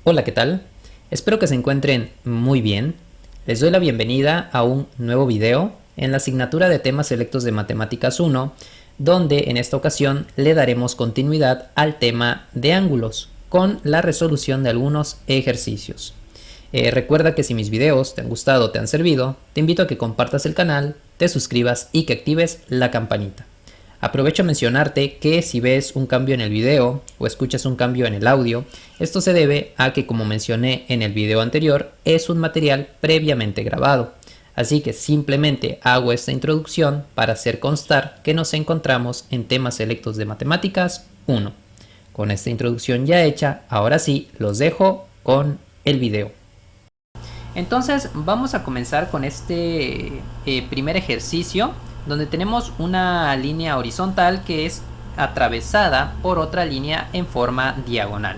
Hola, ¿qué tal? Espero que se encuentren muy bien. Les doy la bienvenida a un nuevo video en la asignatura de temas selectos de Matemáticas 1, donde en esta ocasión le daremos continuidad al tema de ángulos, con la resolución de algunos ejercicios. Recuerda que si mis videos te han gustado o te han servido, te invito a que compartas el canal, te suscribas y que actives la campanita. Aprovecho a mencionarte que si ves un cambio en el video o escuchas un cambio en el audio, esto se debe a que, como mencioné en el video anterior, es un material previamente grabado. Así que simplemente hago esta introducción para hacer constar que nos encontramos en temas selectos de Matemáticas 1. Con esta introducción ya hecha, ahora sí los dejo con el video. Entonces vamos a comenzar con este primer ejercicio, donde tenemos una línea horizontal que es atravesada por otra línea en forma diagonal.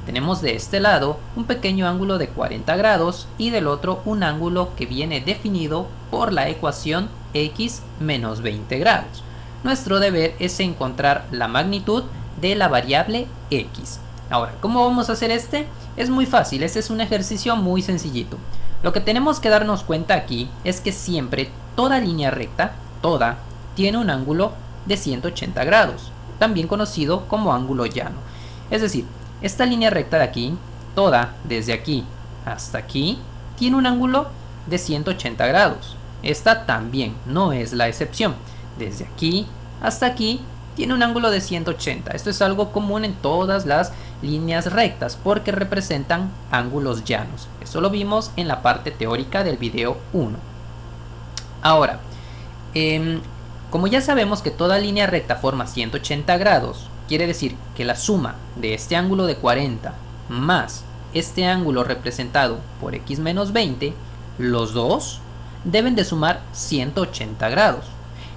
Tenemos de este lado un pequeño ángulo de 40 grados y del otro un ángulo que viene definido por la ecuación x menos 20 grados. Nuestro deber es encontrar la magnitud de la variable x. Ahora, ¿cómo vamos a hacer este? Es muy fácil, este es un ejercicio muy sencillito. Lo que tenemos que darnos cuenta aquí es que siempre toda línea recta, tiene un ángulo de 180 grados, también conocido como ángulo llano. Es decir, esta línea recta de aquí, desde aquí hasta aquí, tiene un ángulo de 180 grados. Esta también no es la excepción. Desde aquí hasta aquí tiene un ángulo de 180. Esto es algo común en todas las líneas rectas porque representan ángulos llanos. Eso lo vimos en la parte teórica del video 1. Ahora, como ya sabemos que toda línea recta forma 180 grados, quiere decir que la suma de este ángulo de 40 más este ángulo representado por x menos 20, los dos deben de sumar 180 grados.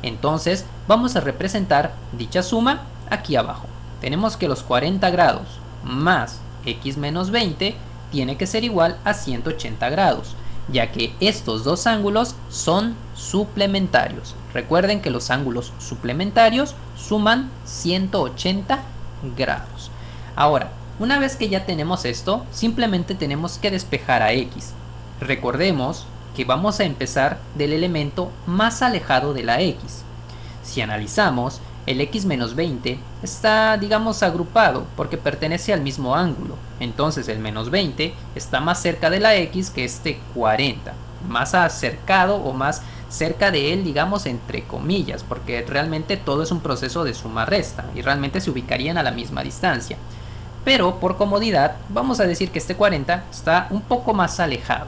Entonces vamos a representar dicha suma aquí abajo. Tenemos que los 40 grados más x menos 20 tiene que ser igual a 180 grados, ya que estos dos ángulos son suplementarios. Recuerden que los ángulos suplementarios suman 180 grados. Ahora, una vez que ya tenemos esto, simplemente tenemos que despejar a x. Recordemos que vamos a empezar del elemento más alejado de la x. Si analizamos, el x menos 20 está, digamos, agrupado porque pertenece al mismo ángulo. Entonces el menos 20 está más cerca de la x que este 40. Más acercado o más cerca de él, digamos, entre comillas, porque realmente todo es un proceso de suma-resta y realmente se ubicarían a la misma distancia. Pero por comodidad vamos a decir que este 40 está un poco más alejado.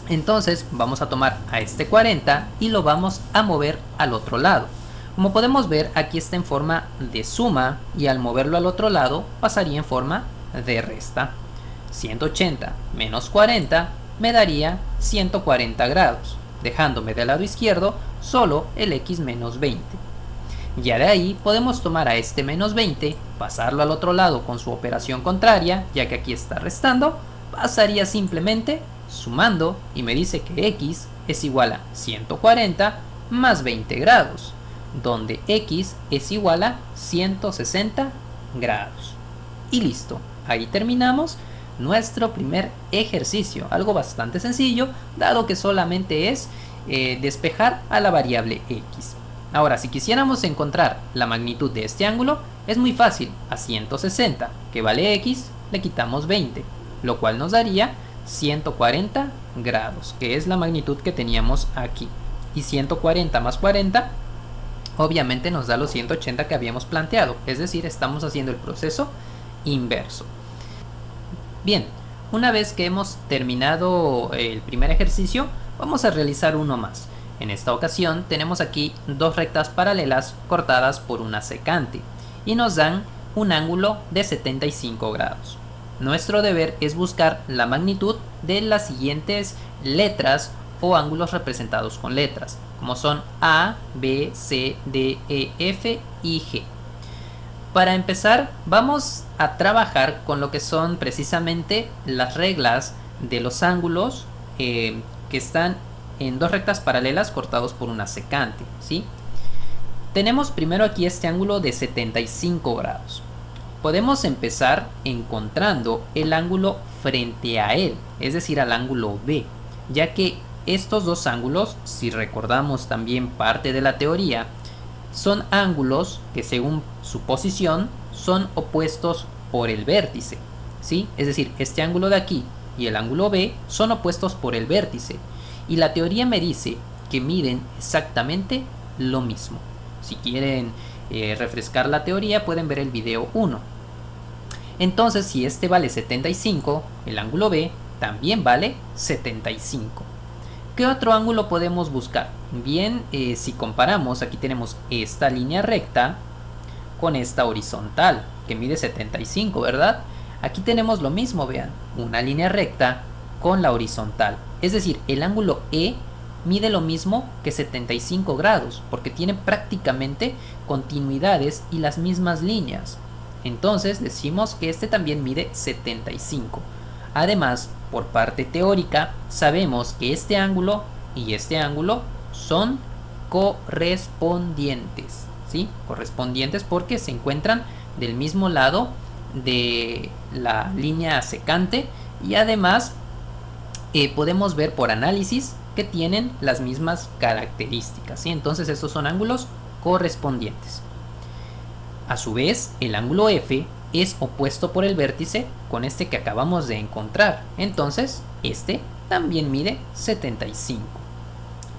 Entonces vamos a tomar a este 40 y lo vamos a mover al otro lado. Como podemos ver, aquí está en forma de suma y al moverlo al otro lado pasaría en forma de resta. 180 menos 40 me daría 140 grados, dejándome del lado izquierdo solo el x menos 20. Ya de ahí podemos tomar a este menos 20, pasarlo al otro lado con su operación contraria, ya que aquí está restando, pasaría simplemente sumando y me dice que x es igual a 140 más 20 grados. Donde x es igual a 160 grados. Y listo, ahí terminamos nuestro primer ejercicio, algo bastante sencillo, dado que solamente es despejar a la variable x. Ahora, si quisiéramos encontrar la magnitud de este ángulo, es muy fácil. A 160, que vale x, le quitamos 20, lo cual nos daría 140 grados, que es la magnitud que teníamos aquí. Y 140 más 40 obviamente nos da los 180 que habíamos planteado, es decir, estamos haciendo el proceso inverso. Bien, una vez que hemos terminado el primer ejercicio, vamos a realizar uno más. En esta ocasión tenemos aquí dos rectas paralelas cortadas por una secante y nos dan un ángulo de 75 grados. Nuestro deber es buscar la magnitud de las siguientes letras o ángulos representados con letras, como son A, B, C, D, E, F y G. Para empezar, vamos a trabajar con lo que son precisamente las reglas de los ángulos que están en dos rectas paralelas cortados por una secante, ¿sí? Tenemos primero aquí este ángulo de 75 grados. Podemos empezar encontrando el ángulo frente a él, es decir, al ángulo B, ya que estos dos ángulos, si recordamos también parte de la teoría, son ángulos que según su posición son opuestos por el vértice, ¿sí? Es decir, este ángulo de aquí y el ángulo B son opuestos por el vértice, y la teoría me dice que miden exactamente lo mismo. Si quieren refrescar la teoría, pueden ver el video 1. Entonces, si este vale 75, el ángulo B también vale 75. ¿Qué otro ángulo podemos buscar? Bien, si comparamos, aquí tenemos esta línea recta con esta horizontal, que mide 75, ¿verdad? Aquí tenemos lo mismo, vean, una línea recta con la horizontal. Es decir, el ángulo E mide lo mismo que 75 grados, porque tiene prácticamente continuidades y las mismas líneas. Entonces decimos que este también mide 75. Además, por parte teórica, sabemos que este ángulo y este ángulo son correspondientes, ¿sí? Correspondientes porque se encuentran del mismo lado de la línea secante, y además podemos ver por análisis que tienen las mismas características, ¿sí? Entonces estos son ángulos correspondientes. A su vez, el ángulo F es opuesto por el vértice con este que acabamos de encontrar, entonces este también mide 75.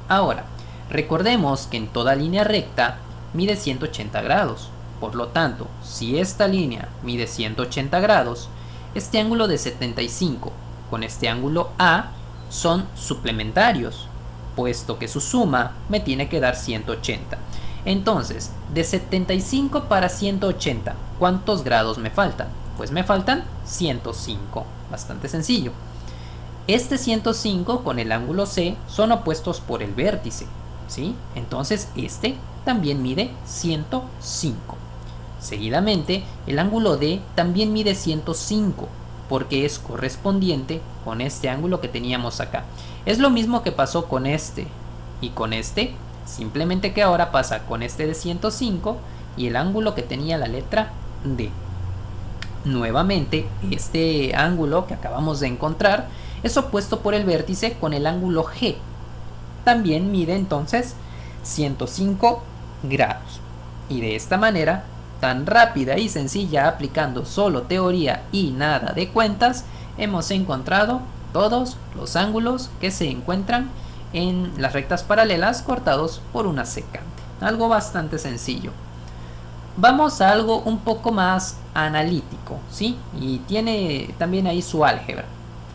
Ahora, recordemos que en toda línea recta mide 180 grados, por lo tanto, si esta línea mide 180 grados, este ángulo de 75 con este ángulo A son suplementarios, puesto que su suma me tiene que dar 180. Entonces, de 75 para 180, ¿cuántos grados me faltan? Pues me faltan 105, bastante sencillo. Este 105 con el ángulo C son opuestos por el vértice, ¿sí? Entonces este también mide 105. Seguidamente, el ángulo D también mide 105, porque es correspondiente con este ángulo que teníamos acá. Es lo mismo que pasó con este y con este, simplemente que ahora pasa con este de 105 y el ángulo que tenía la letra D. Nuevamente, este ángulo que acabamos de encontrar es opuesto por el vértice con el ángulo G. También mide entonces 105 grados. Y de esta manera, tan rápida y sencilla, aplicando solo teoría y nada de cuentas, hemos encontrado todos los ángulos que se encuentran en las rectas paralelas cortados por una secante. Algo bastante sencillo. Vamos a algo un poco más analítico, ¿sí? Y tiene también ahí su álgebra.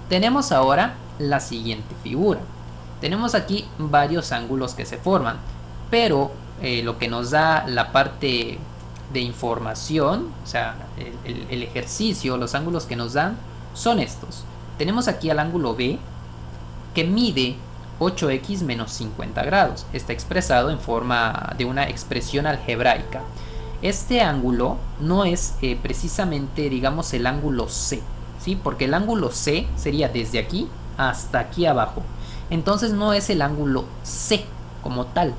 Tenemos ahora la siguiente figura. Tenemos aquí varios ángulos que se forman, pero lo que nos da la parte de información, o sea, el ejercicio, los ángulos que nos dan son estos. Tenemos aquí al ángulo B, que mide 8x menos 50 grados. Está expresado en forma de una expresión algebraica. Este ángulo no es precisamente, digamos, el ángulo C, ¿sí? Porque el ángulo C sería desde aquí hasta aquí abajo. Entonces no es el ángulo C como tal.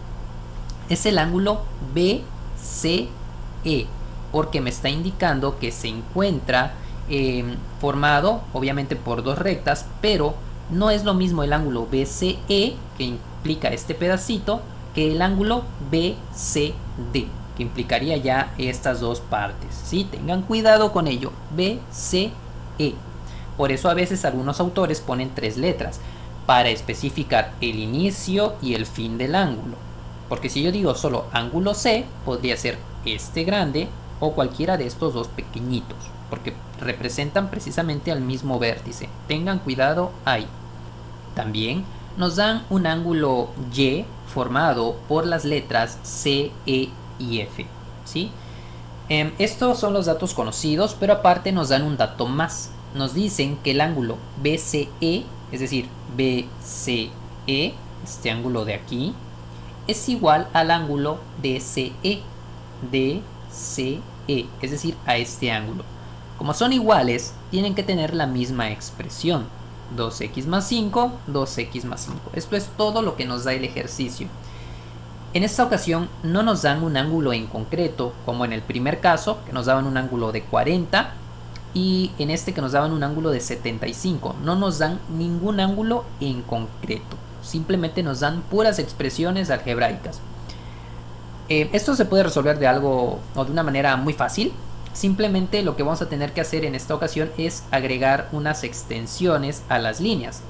Es el ángulo BCE, porque me está indicando que se encuentra formado obviamente por dos rectas, pero no es lo mismo el ángulo BCE, que implica este pedacito, que el ángulo BCD, que implicaría ya estas dos partes, ¿sí? Tengan cuidado con ello, BCE. Por eso a veces algunos autores ponen tres letras, para especificar el inicio y el fin del ángulo. Porque si yo digo solo ángulo C, podría ser este grande o cualquiera de estos dos pequeñitos, porque representan precisamente al mismo vértice. Tengan cuidado ahí. También nos dan un ángulo Y formado por las letras C, E y F, ¿sí? Estos son los datos conocidos, pero aparte nos dan un dato más. Nos dicen que el ángulo BCE, es decir, BCE, este ángulo de aquí, es igual al ángulo DCE, DCE, es decir, a este ángulo. Como son iguales, tienen que tener la misma expresión, 2x más 5, 2x más 5. Esto es todo lo que nos da el ejercicio. En esta ocasión no nos dan un ángulo en concreto, como en el primer caso, que nos daban un ángulo de 40, y en este que nos daban un ángulo de 75. No nos dan ningún ángulo en concreto, simplemente nos dan puras expresiones algebraicas. Esto se puede resolver de algo o de una manera muy fácil. Simplemente lo que vamos a tener que hacer en esta ocasión es agregar unas extensiones a las líneas.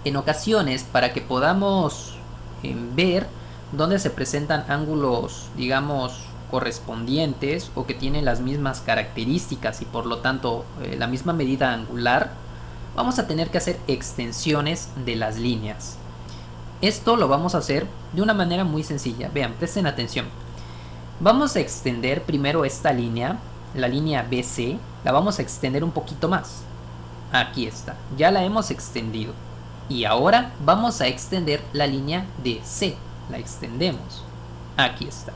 En ocasiones, para que podamos ver dónde se presentan ángulos, digamos, correspondientes o que tienen las mismas características y por lo tanto la misma medida angular, vamos a tener que hacer extensiones de las líneas. Esto lo vamos a hacer de una manera muy sencilla. Vean, presten atención. Vamos a extender primero esta línea, la línea BC, la vamos a extender un poquito más. Aquí está, ya la hemos extendido. Y ahora vamos a extender la línea DC, la extendemos. Aquí está.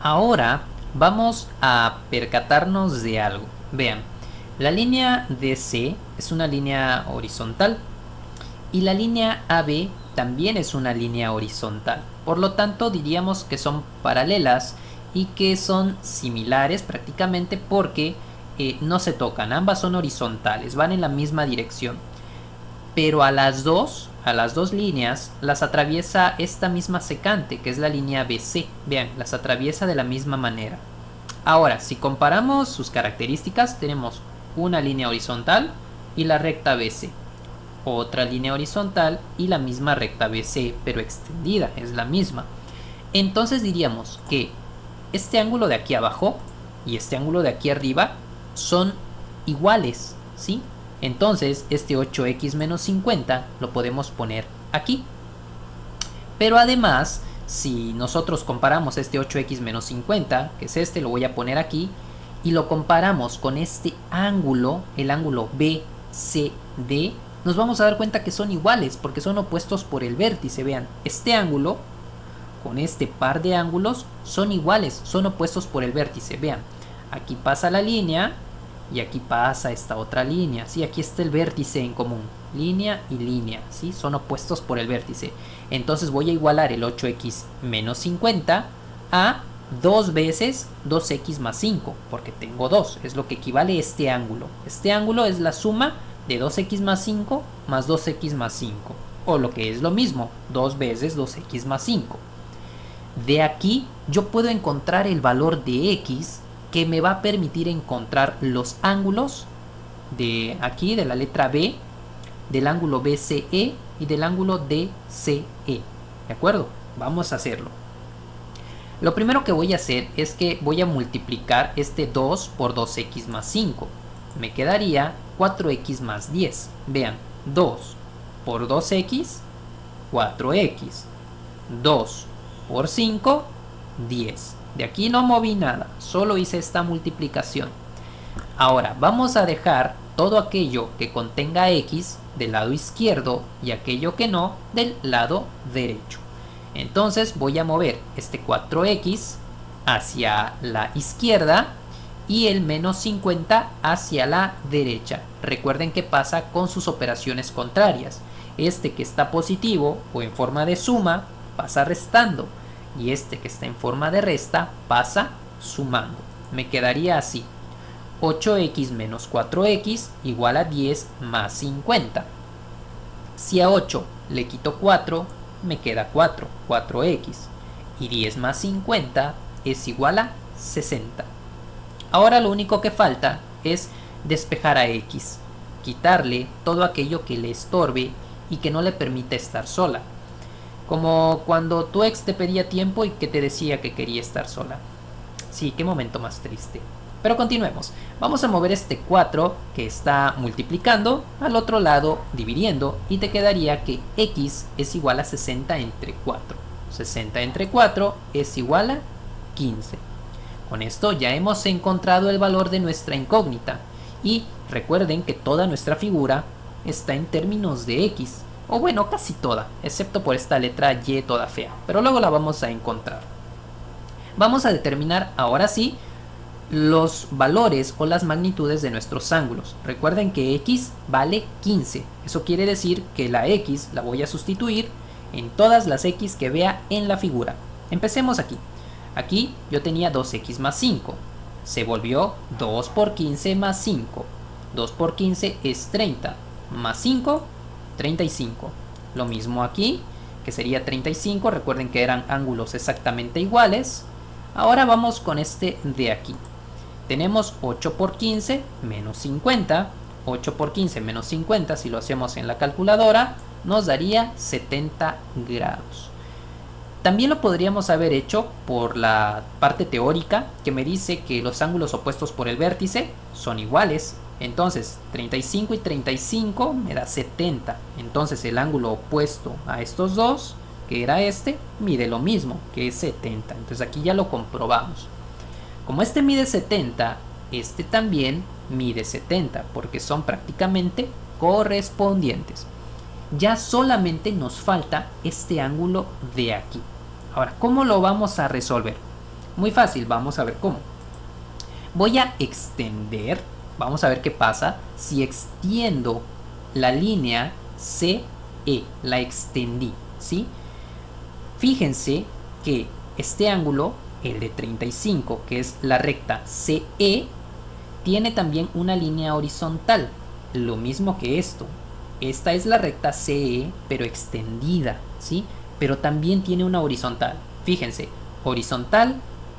Ahora vamos a percatarnos de algo. Vean, la línea DC es una línea horizontal y la línea AB también es una línea horizontal. Por lo tanto, diríamos que son paralelas y que son similares prácticamente porque no se tocan. Ambas son horizontales, van en la misma dirección. Pero a las dos líneas las atraviesa esta misma secante, que es la línea BC. Vean, las atraviesa de la misma manera. Ahora, si comparamos sus características, tenemos una línea horizontal y la recta BC. Otra línea horizontal y la misma recta BC, pero extendida, es la misma. Entonces diríamos que este ángulo de aquí abajo y este ángulo de aquí arriba son iguales, ¿sí? Entonces este 8x menos 50 lo podemos poner aquí. Pero además, si nosotros comparamos este 8x menos 50, que es este, lo voy a poner aquí, y lo comparamos con este ángulo, el ángulo BCD, nos vamos a dar cuenta que son iguales porque son opuestos por el vértice. Vean, este ángulo con este par de ángulos son iguales, son opuestos por el vértice. Vean, aquí pasa la línea y aquí pasa esta otra línea, ¿sí? Aquí está el vértice en común, línea y línea, ¿sí? Son opuestos por el vértice. Entonces voy a igualar el 8x menos 50 a 2 veces 2x más 5, porque tengo 2, es lo que equivale a este ángulo. Este ángulo es la suma de 2x más 5 más 2x más 5, o lo que es lo mismo, 2 veces 2x más 5. De aquí yo puedo encontrar el valor de x que me va a permitir encontrar los ángulos de aquí, de la letra B, del ángulo BCE y del ángulo DCE. ¿De acuerdo? Vamos a hacerlo. Lo primero que voy a hacer es que voy a multiplicar este 2 por 2x más 5. Me quedaría 4x más 10. Vean, 2 por 2x, 4x. 2 por 5, 10. De aquí no moví nada, solo hice esta multiplicación. Ahora vamos a dejar todo aquello que contenga x del lado izquierdo y aquello que no del lado derecho. Entonces voy a mover este 4x hacia la izquierda y el menos 50 hacia la derecha. Recuerden que pasa con sus operaciones contrarias. Este que está positivo o en forma de suma pasa restando. Y este que está en forma de resta pasa sumando. Me quedaría así: 8x menos 4x igual a 10 más 50. Si a 8 le quito 4, me queda 4, 4x. Y 10 más 50 es igual a 60. Ahora lo único que falta es despejar a x, quitarle todo aquello que le estorbe y que no le permita estar sola. Como cuando tu ex te pedía tiempo y que te decía que quería estar sola. Sí, qué momento más triste. Pero continuemos. Vamos a mover este 4 que está multiplicando al otro lado dividiendo y te quedaría que x es igual a 60 entre 4. 60 entre 4 es igual a 15. Con esto ya hemos encontrado el valor de nuestra incógnita. Y recuerden que toda nuestra figura está en términos de x. O bueno, casi toda, excepto por esta letra y toda fea, pero luego la vamos a encontrar. Vamos a determinar ahora sí los valores o las magnitudes de nuestros ángulos. Recuerden que x vale 15, eso quiere decir que la x la voy a sustituir en todas las x que vea en la figura. Empecemos aquí. Aquí yo tenía 2x más 5. Se volvió 2 por 15 más 5. 2 por 15 es 30. Más 5, 35. Lo mismo aquí, que sería 35. Recuerden que eran ángulos exactamente iguales. Ahora vamos con este de aquí. Tenemos 8 por 15 menos 50. 8 por 15 menos 50, si lo hacemos en la calculadora, nos daría 70 grados. También lo podríamos haber hecho por la parte teórica, que me dice que los ángulos opuestos por el vértice son iguales. Entonces 35 y 35 me da 70. Entonces el ángulo opuesto a estos dos, que era este, mide lo mismo, que es 70. Entonces aquí ya lo comprobamos. Como este mide 70, este también mide 70, porque son prácticamente correspondientes. Ya solamente nos falta este ángulo de aquí. Ahora, ¿cómo lo vamos a resolver? Muy fácil, vamos a ver cómo. Voy a extender, vamos a ver qué pasa si extiendo la línea CE, la extendí, ¿sí? Fíjense que este ángulo, el de 35, que es la recta CE, tiene también una línea horizontal, lo mismo que esto. Esta es la recta CE, pero extendida, ¿sí? Pero también tiene una horizontal. Fíjense, horizontal,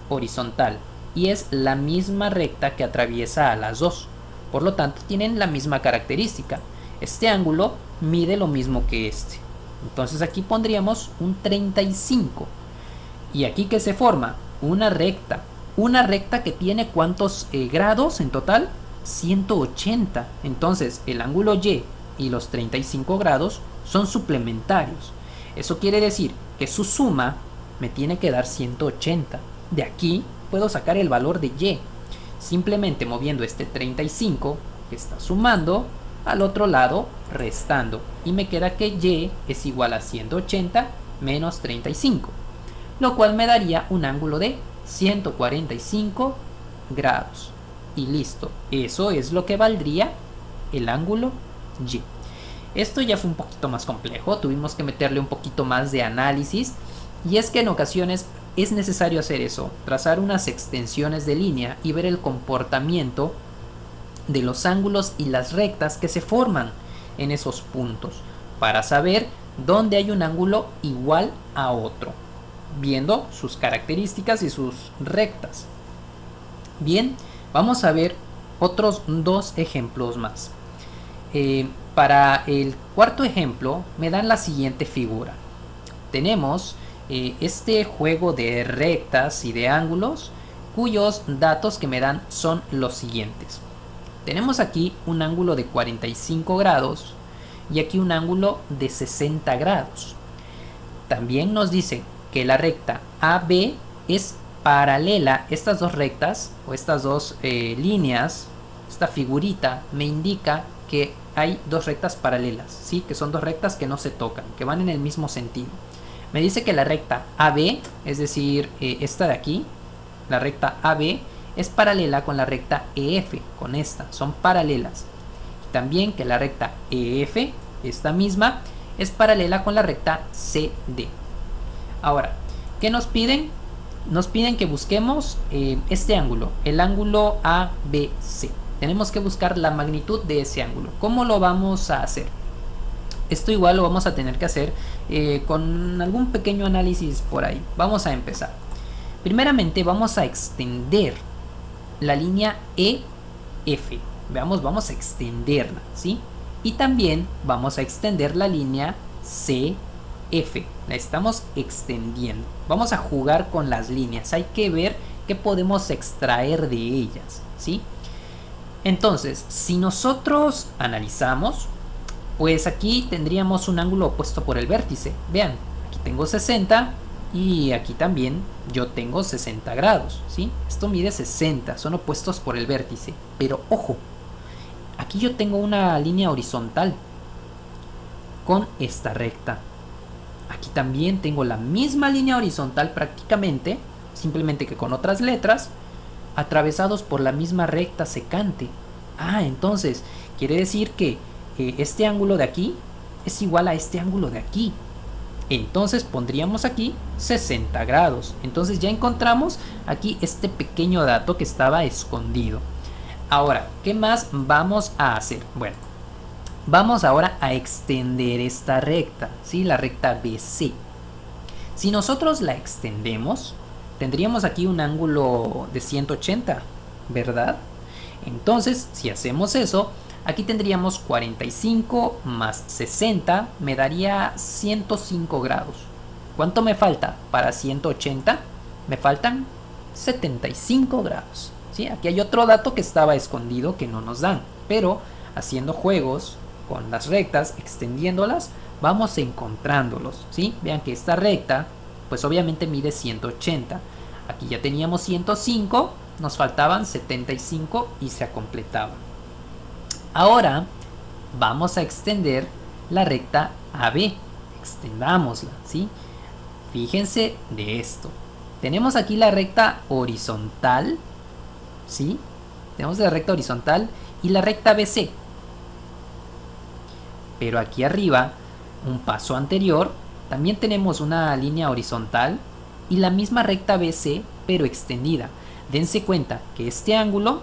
horizontal. Y es la misma recta que atraviesa a las dos. Por lo tanto, tienen la misma característica. Este ángulo mide lo mismo que este. Entonces aquí pondríamos un 35. Y aquí, ¿qué se forma? Una recta. Una recta que tiene ¿cuántos grados en total? 180. Entonces el ángulo Y los 35 grados son suplementarios. Eso quiere decir que su suma me tiene que dar 180. De aquí puedo sacar el valor de Y, simplemente moviendo este 35 que está sumando al otro lado restando, y me queda que Y es igual a 180 menos 35, lo cual me daría un ángulo de 145 grados. Y listo, eso es lo que valdría el ángulo Y. Esto ya fue un poquito más complejo, tuvimos que meterle un poquito más de análisis, y es que en ocasiones es necesario hacer eso, trazar unas extensiones de línea y ver el comportamiento de los ángulos y las rectas que se forman en esos puntos, para saber dónde hay un ángulo igual a otro, viendo sus características y sus rectas. Bien, vamos a ver otros dos ejemplos más. Para el cuarto ejemplo me dan la siguiente figura. Tenemos este juego de rectas y de ángulos, cuyos datos que me dan son los siguientes. Tenemos aquí un ángulo de 45 grados y aquí un ángulo de 60 grados. También nos dice que la recta AB es paralela. Estas dos rectas o estas dos líneas, esta figurita me indica que hay dos rectas paralelas, ¿sí? Que son dos rectas que no se tocan, que van en el mismo sentido. Me dice que la recta AB, es decir, esta de aquí, la recta AB, es paralela con la recta EF, con esta, son paralelas. Y también que la recta EF, esta misma, es paralela con la recta CD. Ahora, ¿qué nos piden? Nos piden que busquemos este ángulo, el ángulo ABC. Tenemos que buscar la magnitud de ese ángulo. ¿Cómo lo vamos a hacer? Esto igual lo vamos a tener que hacer con algún pequeño análisis por ahí. Vamos a empezar. Primeramente vamos a extender la línea EF. Veamos, vamos a extenderla, ¿sí? Y también vamos a extender la línea CF. La estamos extendiendo. Vamos a jugar con las líneas. Hay que ver qué podemos extraer de ellas, ¿sí? Entonces, si nosotros analizamos, pues aquí tendríamos un ángulo opuesto por el vértice. Vean, aquí tengo 60 y aquí también yo tengo 60 grados, ¿sí? Esto mide 60, son opuestos por el vértice. Pero ojo, aquí yo tengo una línea horizontal con esta recta. Aquí también tengo la misma línea horizontal prácticamente, simplemente que con otras letras, atravesados por la misma recta secante. Entonces quiere decir que este ángulo de aquí es igual a este ángulo de aquí. Entonces pondríamos aquí 60 grados. Entonces ya encontramos aquí este pequeño dato que estaba escondido. Ahora, ¿qué más vamos a hacer? Bueno, vamos ahora a extender esta recta, ¿sí? La recta BC. Si nosotros la extendemos, tendríamos aquí un ángulo de 180, ¿verdad? Entonces, si hacemos eso, aquí tendríamos 45 más 60, me daría 105 grados. ¿Cuánto me falta para 180? Me faltan 75 grados. ¿Sí? Aquí hay otro dato que estaba escondido que no nos dan, pero haciendo juegos con las rectas, extendiéndolas, vamos encontrándolos. ¿Sí? Vean que esta recta, pues obviamente mide 180. Aquí ya teníamos 105, nos faltaban 75 y se completaba. Ahora vamos a extender la recta AB. Extendámosla, ¿sí? Fíjense de esto. Tenemos aquí la recta horizontal, ¿sí? Tenemos la recta horizontal y la recta BC. Pero aquí arriba, un paso anterior, también tenemos una línea horizontal y la misma recta BC, pero extendida. Dense cuenta que este ángulo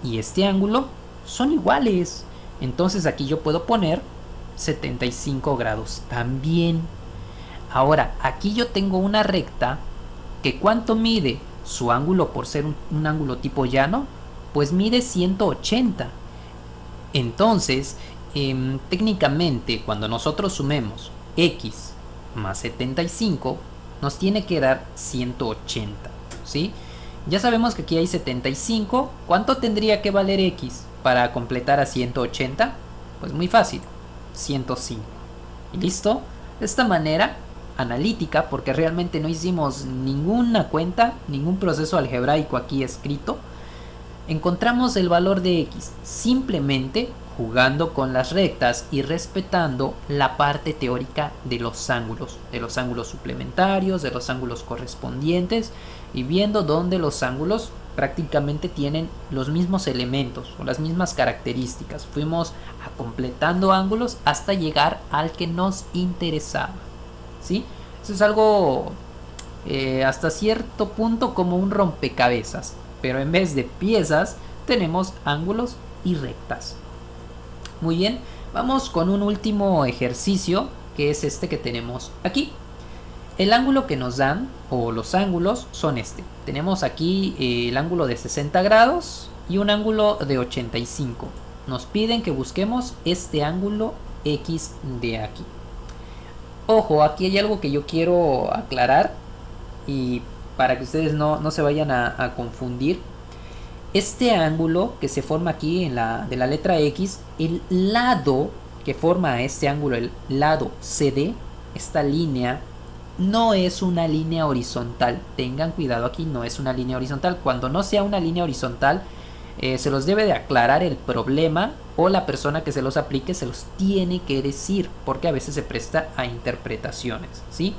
y este ángulo son iguales. Entonces aquí yo puedo poner 75 grados también. Ahora, aquí yo tengo una recta que ¿cuánto mide su ángulo por ser un ángulo tipo llano? Pues mide 180. Entonces, técnicamente, cuando nosotros sumemos x más 75, nos tiene que dar 180, ¿sí? Ya sabemos que aquí hay 75. ¿Cuánto tendría que valer x para completar a 180? Pues muy fácil, 105. ¿Y listo? De esta manera analítica, porque realmente no hicimos ninguna cuenta, ningún proceso algebraico aquí escrito, encontramos el valor de x simplemente jugando con las rectas y respetando la parte teórica de los ángulos suplementarios, de los ángulos correspondientes, y viendo dónde los ángulos prácticamente tienen los mismos elementos o las mismas características. Fuimos completando ángulos hasta llegar al que nos interesaba, ¿sí? Eso es algo hasta cierto punto como un rompecabezas, pero en vez de piezas tenemos ángulos y rectas. Muy bien, vamos con un último ejercicio, que es este que tenemos aquí. El ángulo que nos dan, o los ángulos, son este. Tenemos aquí el ángulo de 60 grados y un ángulo de 85. Nos piden que busquemos este ángulo X de aquí. Ojo, aquí hay algo que yo quiero aclarar, y para que ustedes no se vayan a confundir. Este ángulo que se forma aquí de la letra X, el lado que forma este ángulo, el lado CD, esta línea, no es una línea horizontal. Tengan cuidado, aquí no es una línea horizontal. Cuando no sea una línea horizontal, se los debe de aclarar el problema, o la persona que se los aplique se los tiene que decir, porque a veces se presta a interpretaciones, ¿sí?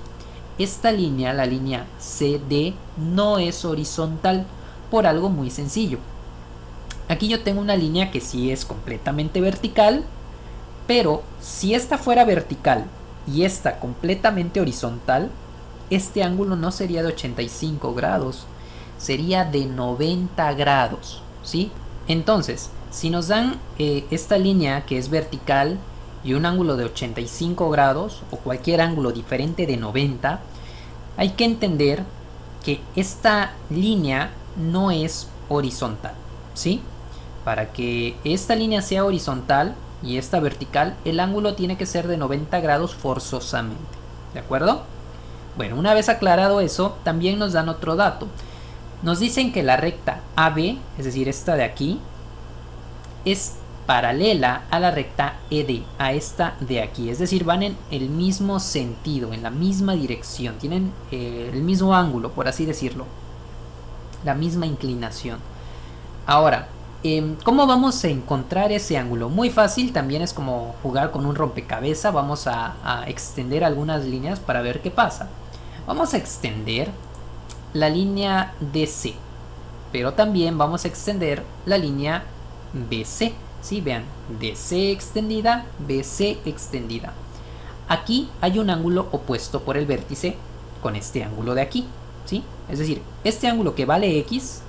Esta línea, la línea CD, no es horizontal por algo muy sencillo. Aquí yo tengo una línea que sí es completamente vertical, pero si esta fuera vertical y esta completamente horizontal, este ángulo no sería de 85 grados, sería de 90 grados, ¿sí? Entonces, si nos dan esta línea que es vertical y un ángulo de 85 grados o cualquier ángulo diferente de 90, hay que entender que esta línea no es horizontal, ¿sí? Para que esta línea sea horizontal y esta vertical, el ángulo tiene que ser de 90 grados forzosamente, ¿de acuerdo? Bueno, una vez aclarado eso, también nos dan otro dato. Nos dicen que la recta AB, es decir, esta de aquí, es paralela a la recta ED, a esta de aquí. Es decir, van en el mismo sentido, en la misma dirección, tienen el mismo ángulo, por así decirlo, la misma inclinación. Ahora, ¿cómo vamos a encontrar ese ángulo? Muy fácil, también es como jugar con un rompecabezas. Vamos a extender algunas líneas para ver qué pasa. Vamos a extender la línea DC, pero también vamos a extender la línea BC. ¿Sí? Vean, DC extendida, BC extendida. aquí hay un ángulo opuesto por el vértice con este ángulo de aquí, ¿sí? Es decir, este ángulo que vale X,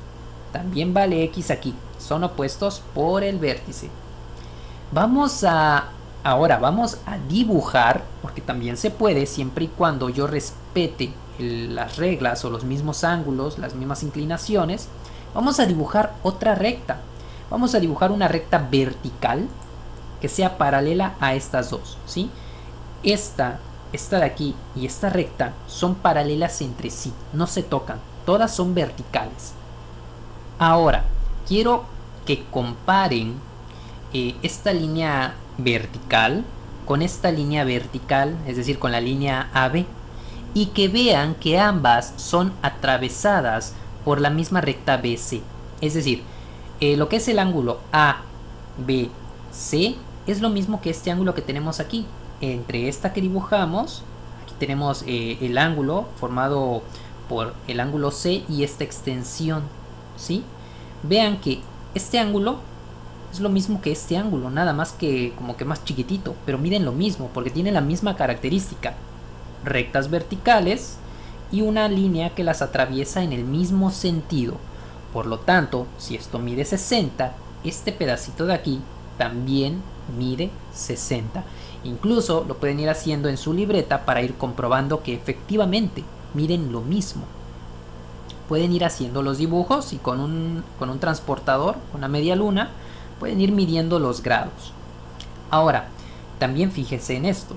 también vale X aquí. Son opuestos por el vértice. Ahora vamos a dibujar, porque también se puede siempre y cuando yo respete las reglas o los mismos ángulos, las mismas inclinaciones. Vamos a dibujar otra recta. Vamos a dibujar una recta vertical que sea paralela a estas dos, ¿sí? Esta de aquí y esta recta son paralelas entre sí, no se tocan, todas son verticales. Ahora, quiero que comparen esta línea vertical con esta línea vertical, es decir, con la línea AB, y que vean que ambas son atravesadas por la misma recta BC. Es decir, lo que es el ángulo ABC es lo mismo que este ángulo que tenemos aquí. Entre esta que dibujamos, aquí tenemos el ángulo formado por el ángulo C y esta extensión, ¿sí? Vean que este ángulo es lo mismo que este ángulo, nada más que como que más chiquitito, pero miren lo mismo porque tiene la misma característica: rectas verticales y una línea que las atraviesa en el mismo sentido. Por lo tanto, si esto mide 60, este pedacito de aquí también mide 60. Incluso lo pueden ir haciendo en su libreta para ir comprobando que efectivamente miden lo mismo. Pueden ir haciendo los dibujos y con un transportador, una media luna, pueden ir midiendo los grados. Ahora, también fíjense en esto.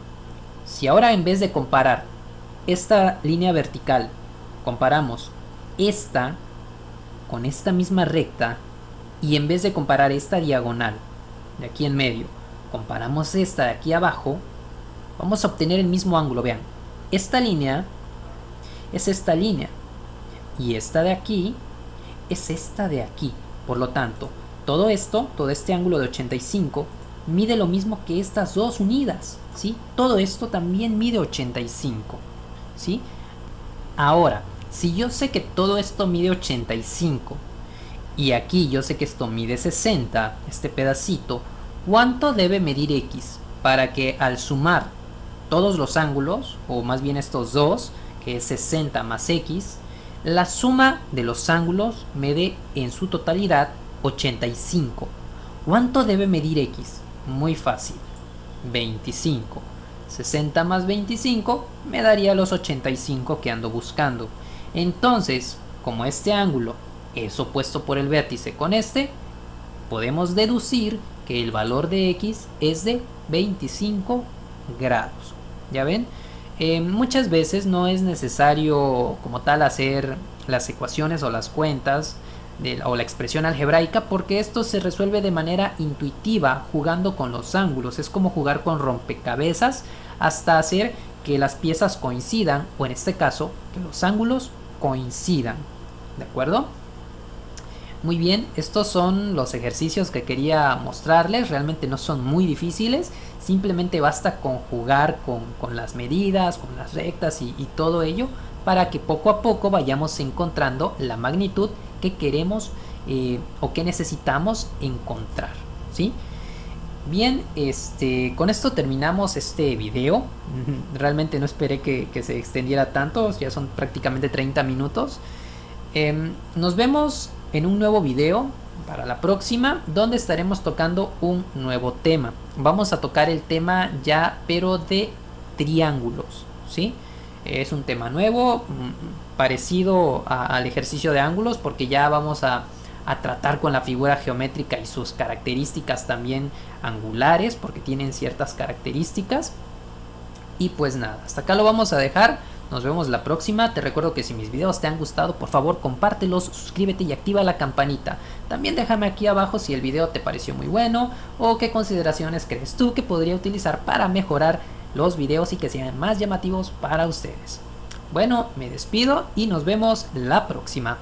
Si ahora en vez de comparar esta línea vertical, comparamos esta con esta misma recta, y en vez de comparar esta diagonal de aquí en medio, comparamos esta de aquí abajo, vamos a obtener el mismo ángulo. Vean, esta línea es esta línea y esta de aquí es esta de aquí. Por lo tanto, todo este ángulo de 85 mide lo mismo que estas dos unidas, ¿sí? Todo esto también mide 85, ¿sí? Ahora, si yo sé que todo esto mide 85 y aquí yo sé que esto mide 60, este pedacito, ¿cuánto debe medir X para que al sumar todos los ángulos, o más bien estos dos, que es 60 más X, la suma de los ángulos me dé en su totalidad 85? ¿Cuánto debe medir X? Muy fácil, 25. 60 más 25 me daría los 85 que ando buscando. Entonces, como este ángulo es opuesto por el vértice con este, podemos deducir que el valor de X es de 25 grados. ¿Ya ven? Muchas veces no es necesario como tal hacer las ecuaciones o las cuentas o la expresión algebraica, porque esto se resuelve de manera intuitiva jugando con los ángulos. Es como jugar con rompecabezas hasta hacer que las piezas coincidan, o en este caso que los ángulos coincidan. ¿De acuerdo? Muy bien, estos son los ejercicios que quería mostrarles. Realmente no son muy difíciles, simplemente basta con jugar con las medidas, con las rectas y todo ello, para que poco a poco vayamos encontrando la magnitud que queremos o que necesitamos encontrar, ¿sí? Bien, con esto terminamos este video. Realmente no esperé que se extendiera tanto, ya son prácticamente 30 minutos. Nos vemos en un nuevo video para la próxima, donde estaremos tocando un nuevo tema. Vamos a tocar el tema ya, pero de triángulos, ¿sí? Es un tema nuevo, parecido al ejercicio de ángulos, porque ya vamos a tratar con la figura geométrica y sus características también angulares, porque tienen ciertas características. Y pues nada, hasta acá lo vamos a dejar. Nos vemos la próxima. Te recuerdo que si mis videos te han gustado, por favor compártelos, suscríbete y activa la campanita. También déjame aquí abajo si el video te pareció muy bueno o qué consideraciones crees tú que podría utilizar para mejorar los videos y que sean más llamativos para ustedes. Bueno, me despido y nos vemos la próxima.